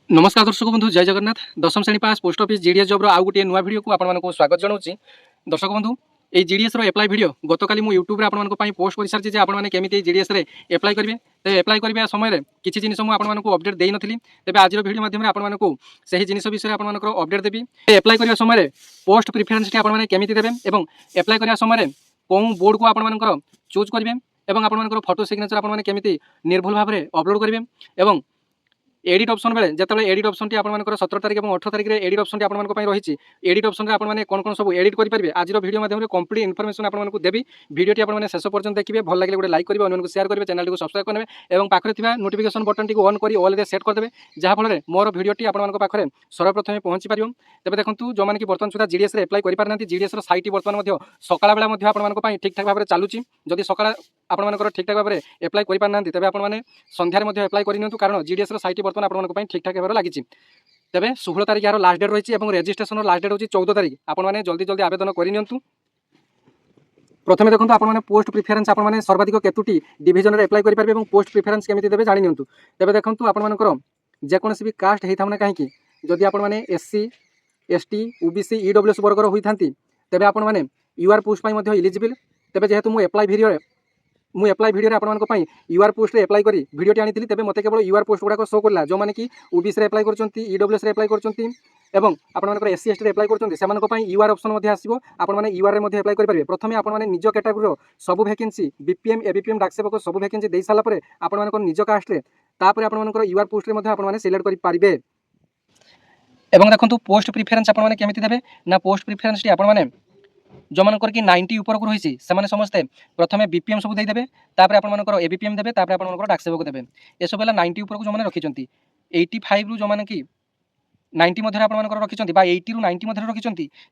नमस्कार दर्शक बंधु जय जगन्नाथ। दशम श्रेणी पास पोस्ट ऑफिस जीडीएस जॉब आउ गोटे नुआ वीडियो को आपको स्वागत जनाऊँ। दर्शक बंधु ये जीडीएस एप्लाई वीडियो गतकाली मु यूट्यूब आपको पोस्ट कर सारी आपने केमी जीडीएस एप्लाई करेंगे। तेज एप्लाई करने समय किसी जिन मुझे अपडेट दे नी तेज आज वीडियो माध्यम आपको सही जिन विषय आप अपडेट देवी। एप्लाई करने समय पोस्ट प्रिफरेन्स आपने केमी देवे और एप्लाई करने समय कौन बोर्ड को आप चूज करेंगे और आप फोटो सिग्नेचर आपने केमी निर्भुल भाव में अपलोड करेंगे। एडिट ऑप्शन बेले जिते एडिट ऑप्शन टी आप 17 तारीख और 18 तारीख में एडिट ऑप्शन टी रही एडिट ऑप्शन में आपने कौन कौन सब एडिट करेंगे आज वीडियो माध्यम कंप्लीट इनफॉरमेशन आपको देवी। वीडियो आपने शेष पर्यटन देखिए, भल लगे गोटे लाइक करेंगे, अन्य शेयर करेंगे, चैनल को सब्सक्राइब करेंगे और पाखे नोटिफिकेशन बटन टी ऑन कर ऑल सेट करदे जहाँफल मोर वीडियोटी आपंखे सर्वप्रथम पहुँची पार। तेज देखो जो मैंने बर्तमान सुधा जीडीएस एप्लाई कर जीडीएस साइट बर्तमान सकाल बेला आपंपाई ठीक ठाक भाव में चलुची। जदि सकाल आपंकर ठीक ठाक भाव में एप्लाई करना तेज आपने सन्धार एप्लाई कर कारण जीडीएस साइट बर्तमान आपंपाई ठीक ठाक भाव लगी। तेज 16 तारीख यार लास्ट डेट रही है रेजिस्ट्रेशन लास्ट डेट होची 14 तारीख। आपने जल्दी जल्दी आवेदन करनी। प्रथम देखो आपने पोस्ट प्रिफरेन्स आपने सर्वाधिक केतुटी डिविजन में एप्लाई करेंगे और पोस्ट प्रिफरेन्स केमी देवे जाणी। तेज देखो आपंकर जेकोसी भी कास्ट होता ना कहीं जदि आपने एससी एसटी ओबीसी ईडब्ल्यूएस वर्गर होता तेज आपने यूआर पोस्ट इलिजिबल। तेज जेहेतु मुझे एप्लाई वीडियो आपंपाई यूआर पोस्ट एप्लाई करी वीडियो आनी तेज मत केवल यूआर पोस्ट गुड़ाक शो कला जो मैंने कि ओबीसी एप्लाई कर ईडब्ल्यूएस एप्लाई कर एससी एसटी एप्लाई कर यूआर ऑप्शन आसो आपने यूआर एप्लाई करेंगे। प्रथम आपने निज कैटेगोरी सब वैकेंसी बीपीएम एबीपीएम डाक सेवक सब वैकेंसी दे सारापर आपंकर निज कास्ट्रे आपंकर यूआर पोस्ट आपने सिलेक्ट करेंगे। एवं देखो पोस्ट प्रिफरेन्स आपने केमी देवे ना पोस्ट प्रिफरेन्स टी आपने जो मानकर कि 90 ऊपर को रही समस्ते प्रथम बीपीएम सब देदेवे आपंकर एबीपीएम देवे आपंकर डाक सेवक देवे ये सब 90 ऊपर को जो रखी 85 रु जो मैंने कि 90 मध्य आपंकर रखी 80 रु 90 मध्य रखी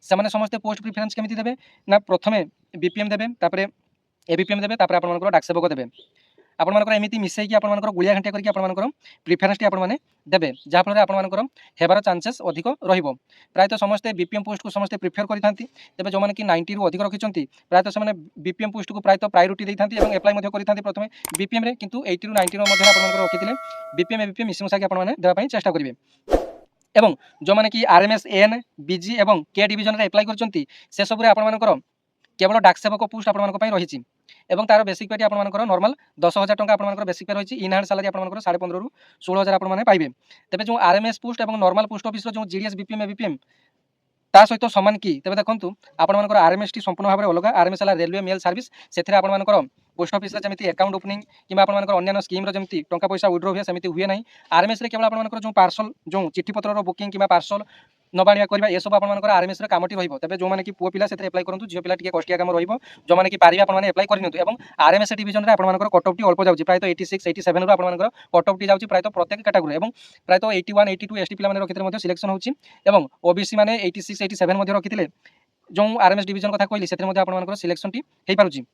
से समस्ते पोस्ट प्रिफरेन्स केमी देवे ना प्रथम बीपीएम देवे एबीपीएम देवे आपंकर डाक सेवक देवे आपंकर एमती मिसैक आपंकर गुड़िया घंटिया करके आपंकर प्रिफरेन्स टी आपने देवे जहाँफल आपंकर हेबार चांसेस अधिक रहिबो। प्रायतः समस्ते बीपीएम पोस्ट को समस्ते प्रिफर करते तेज जो मैंने कि 90 रु अधिक रखी प्रायतः से बीपीएम पोस्ट को प्रायतः प्रायोरिटी देते और एप्लाई करते प्रथम बीपीएम रे किंतु 80 रु 90 आपंकर रखी बीपीएम एबीपीएम मिसी मुसाकी आपने देवाई चेष्टा करेंगे। एवं जो मैंने कि आरएमएस एन बीजी और के डिविजन में एप्लाई कर सब आपंकर केवल डाक सेवक पोस्ट आपंपाई रही और तार बेसिक पे आपंकर नॉर्मल 10,000 टंका आपंकर बेसिक पे रही इन हैंड सैलरी आपंकर 15,500 रु 16,000 आपने पाइबे। तेज जो आरएमएस पोस्ट और नॉर्मल पोस्ट ऑफिस जो जीडीएस बीपीएम एबीपीएम ता सहित सामान कि तेज देखो आपंकर आरएमएस टी संपूर्ण भाव में अलग आरएमएस है रेलवे मेल सर्विस से आपंकर पोस्ट ऑफिस जमी अकाउंट ओपनिंग कि आपंकर अन्य स्कीम जमी टंका पैसा विड्रो हुए सेमती हुए ना। आरएमएस केवल आपंकर जो पार्सल जो चिट्ठी पत्र बुकिंग कि पार्सल नबाणिया करवा ये सब आपंकर आरएमएस कामटी रही। तेज जो मैंने कि पुओ पिला से एप्लाई करूँ झील पिला टी कष्टिया काम रही जो मैंने कि पारे आपने एप्लाई कर आरएमएस डिविजन में आपंकर कटअफ टी अल्प जाऊँगी प्रायतः 86 87 रु आपंकर कटअफ टी जाऊँगी प्रायतः प्रत्येक कैटेगोरी और प्रायतः 81 82 एसटी पिला रखी सिलेक्शन होती ओबीसी मैंने 86 87 रखी जो आरएमएस डिविजन कथा कहली से सिलेक्शन टी हो पार्टी।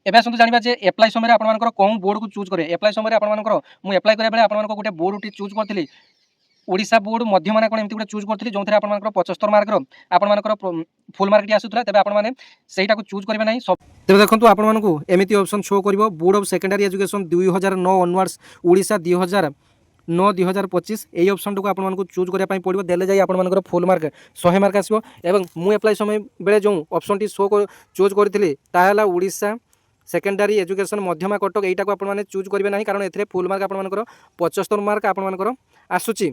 एवं आसतु जाना जे एप्लाई समय आपंकर कौन बोर्ड को चूज करें एप्लाई समय आपंकर मुझे एप्लाई करा बेले आपंकर गोटे बोर्ड चूज करी ओडिशा बोर्ड मध्यम कौन एमती गोटे चूज करी जो 75 मार्कर आपंकर फुल मार्क टी आसूला तेज आपने से चूज करेंगे ना सब। तेज देखो आपको एमती ऑप्शन शो कर board of secondary education 2009 onwards Odisha 2009-2025 यही ऑप्शन को आपको चूज करने पड़ो देले जाए आपंकर फुल मार्क 100 मार्क आसो। एवं मुझे एप्लाई समय बेले जो ऑप्शन टी शो चूज करी ताला ओडिशा सेकेंडरी एजुकेशन मध्यमा कटक यहीटा को आपने चूज करेंगे ना कारण ए फुल मार्क आपंकर 75 मार्क आपंकर आसूची।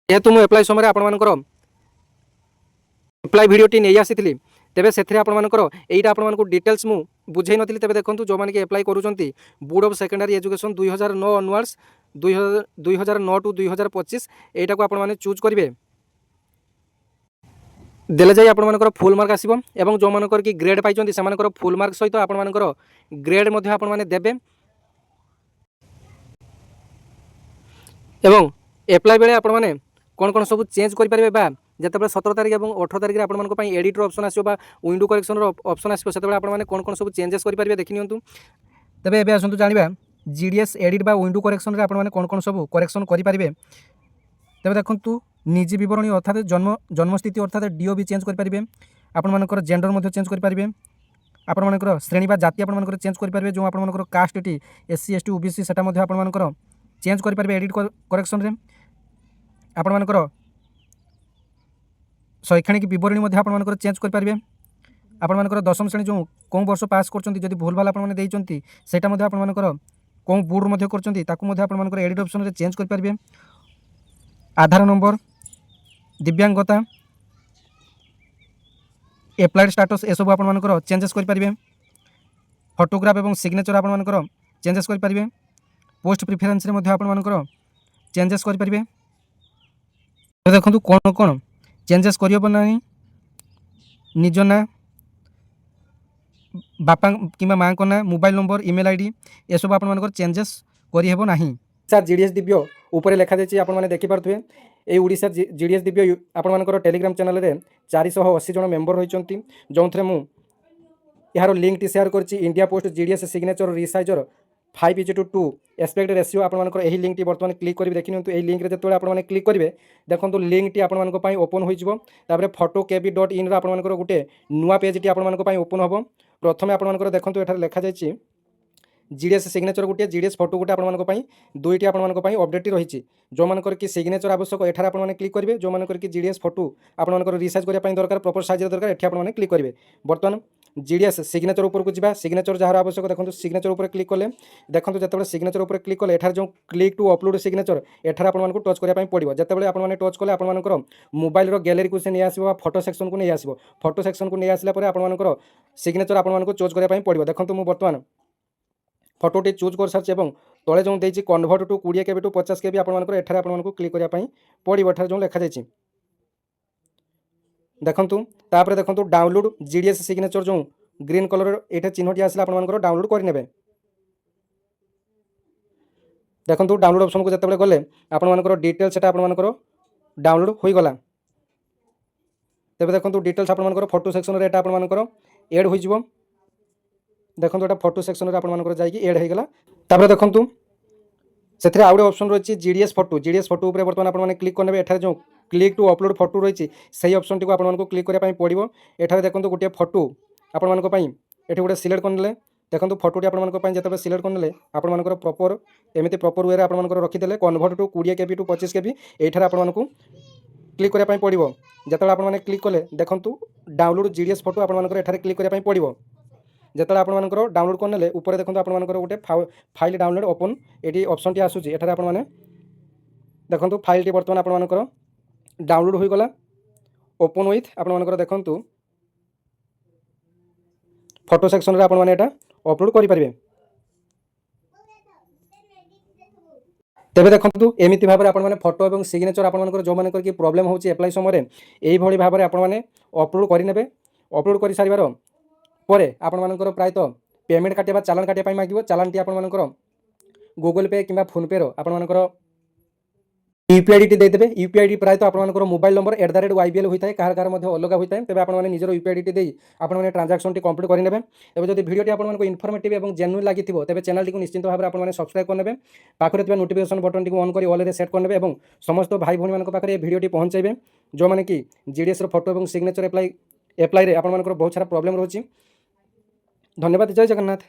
जेहेतु मुझे एप्लाई समय आपंकर एप्लाई भिडियोटी नहीं आसी तेरे से आपंकर यहीटा आपको डिटेल्स मु बुझे नी। तेज देखो जो मैंने एप्लाई करुँच board of secondary education 2009 onwards 2009 to 2025 यहीटा को आपने चूज करेंगे देले जाए आपंकर फुल मार्क आसो। एवं जो मानकर कि ग्रेड पाई से फुल मार्क सहित आपंकर ग्रेड आपने देवे। एवं एप्लाई बेले आपने कौन कौन सब चेंज करेंगे जिते 17 तारीख और 18 तारीख आपंकर एडिटर ऑप्शन आसो विंडो करेक्शन ऑप्शन आसो से आपने कौन कौन सब चेंजेस करेंगे देखी नि। तेज ए आसतु जाना जीडीएस एडिट बा विंडो करेक्शन में आपने कौन कौन सब करेक्शन करेंगे। तेज देखो निजी बरणी अर्थात जन्मस्थिति अर्थात डीओ भी चेंज करेंगे आपंकर जेंडर चेंज करेंगे आपंकर श्रेणी बा जाति आपंकर चेंज करेंगे जो आपंकर caste T SC ST OBC से आपंकर चेंज करेंगे एडिट करेक्शन में। ଆପଣମାନଙ୍କର शैक्षणिक विवरणी मध्य आपणमानकर चेंज कर पारिबे। आपणमानकर 10म श्रेणी जो कौन वर्ष पास करछंती जदि भूल भाल आपन देइछंती सेटा मध्य आपणमानकर कौन बोर्ड मध्य करछंती ताकू मध्य आपणमानकर एडिट ऑप्शन रे चेंज कर पारिबे। आधार नंबर, दिव्यांगता, एप्लाइड स्टेटस ए सब आपणमानकर चेंजेस कर पारिबे। फोटोग्राफ एवं सिग्नेचर आपणमानकर चेंजेस कर पारिबे। पोस्ट प्रिफरेंस रे मध्य आपणमानकर चेंजेस कर पारिबे। देखंतु कोन कोन चेंजेस करियो ना निज ना, बापा किंवा माँ को ना, मोबाइल नंबर, ईमेल आईडी ये सब आपन चेंजेस करि हेबो नाही। सर जीडीएस दिव्य ऊपर लिखा जाइए आपन देखि पारथुए ए ओडिशा जीडीएस दिव्य आपन टेलीग्राम चैनल रे 480 जन मेंबर रहिचंती जो थे मु यार लिंक टी शेयर करछि। India post GDS signature resizer 5:2 aspect ratio आपन यही लिंक टी बर्तमान क्लिक करी देखि नियंतु। एही लिंक रे जतबे आपन क्लिक करिवे देखंतु लिंक टी आपन पई ओपन होई जिवो। तापर photokb.in रो आपन गोटे नुआ पेज टी आपन पई ओपन होबो। प्रथमे आपन देखंतु एठार लिखा जाइछि जीडीएस सिग्नेचर गोटे, जीडीएस फोटो गोटे आपन पई दुईटी आपन पई अपडेट रही। जो मानकर कि सिग्नेचर आवश्यक एठार आपन क्लिक करिवे। जो मानकर कि जीडीएस फोटो आपन रिसाइज करिया पई दरकार प्रॉपर साइज रे दरकार एठी आपन क्लिक करिवे। बर्तमान जीडीएस सिग्नेचर ऊपर को जिबा। सिग्नेचर जहार आवश्यक देखंतु सिग्नेचर ऊपर क्लिक कले देखंतु जतबे सिग्नेचर ऊपर क्लिक कले एठार जो क्लिक टू अपलोड सिग्नेचर एठार आपन को टच करिया पई पड़िबो। जतबे आपन टच कले आपन मोबाइल रो गैलरी को से नै आसीबो, फोटो सेक्शन को नै आसीबो। फोटो सेक्शन को नै आसिला परे आपन सिग्नेचर आपन को चूज करिया पई पड़िबो। देखंतु मु बर्तमान फोटोटी चूज कर सारी और तले जो देती convert to 20 KB to 50 KB आपको एठार आपको क्लिक करने पड़ो। एठार जो लिखा जाइए देखंतु तापर देखंतु डाउनलोड जीडीएस सिग्नेचर जो ग्रीन कलर ये चिन्हटी आसला आपको डाउनलोड करने। देखंतु डाउनलोड ऑप्शन को जिते गले आपर डिटेल्स से आपर डाउनलोड हो गला। तेज देखंतु डिटेल्स आपर फोटो सेक्शन रे एटा आपर एड हो। देखो ये फोटो सेक्शन में जाकि एड हो गला। तापर देखंतु से आउ ऑप्शन रही जीडीएस फोटो। जीडीएस फोटो ऊपर बर्तमान आपने क्लिक करने। एठार जो क्लिक टू अपलोड फोटो रही से ऑप्शन टी आपको क्लिक करने पड़ो। एठार देखो गोटे फोटो आपंपाई ये गोटे सिलेक्ट करने। देखो फोटोटी आपंपाई जिते सिलेक्ट करने आपर प्रॉपर एमती प्रॉपर वे आपर रखीदे convert to 20 KB to 25 KB एठार आपको क्लिक करने पड़ो। जिते आपने क्लिक कले देखो डाउनलोड जीडीएस फोटो आपको एठार क्लिक करने पड़ो। जिते आपंकर डाउनलोड करने ऊपर देखो आपर गोटे फाइल डाउनलोड ओपन ये ऑप्शन टी आसूँ। एठार आपने देखो फाइल टी बर्तमान आपर डाउनलोड हो गला। ओपन विथ आपर देखो फोटो सेक्शन रे आपने एटा अपलोड करें। तेबे देखंतु एमिति भाव में आपने फोटो और सिग्नेचर आपंकर जो मान कि प्रोब्लेम होची एप्लाई समय यही भाव में आपने अपलोड करेंगे। अपलोड कर सारिबार परे आपंकर प्रायतः पेमेंट काटिया चालान काटिया मांगो। चालान टी आपंकर गूगल पे कि फोन पे आपंकर यूपीआई टी देदेवे। यूपीआई प्रायतः आपंकर मोबाइल नंबर @YBL होता है। कहार अलग होता है। तेज आपने निजर यूपीआई टी आपने ट्रांजाक्शन टी कंप्लीट करेंगे। तेज जो वीडियो आपको इनफॉर्मेटिव और जेन्युइन लगी तेज चैनल को निश्चित भाव में सब्सक्राइब करने। पाखे नोटिफिकेशन बटन टी ऑन कर ऑल सेट करने और समस्त भाई भाई पाखे भिडियो पहुँचे जो मैंने कि जीडीएस फोटो और सिग्नेचर एप्लाई आपंकर बहुत सारा प्रॉब्लम रोचे। धन्यवाद। जय जगन्नाथ।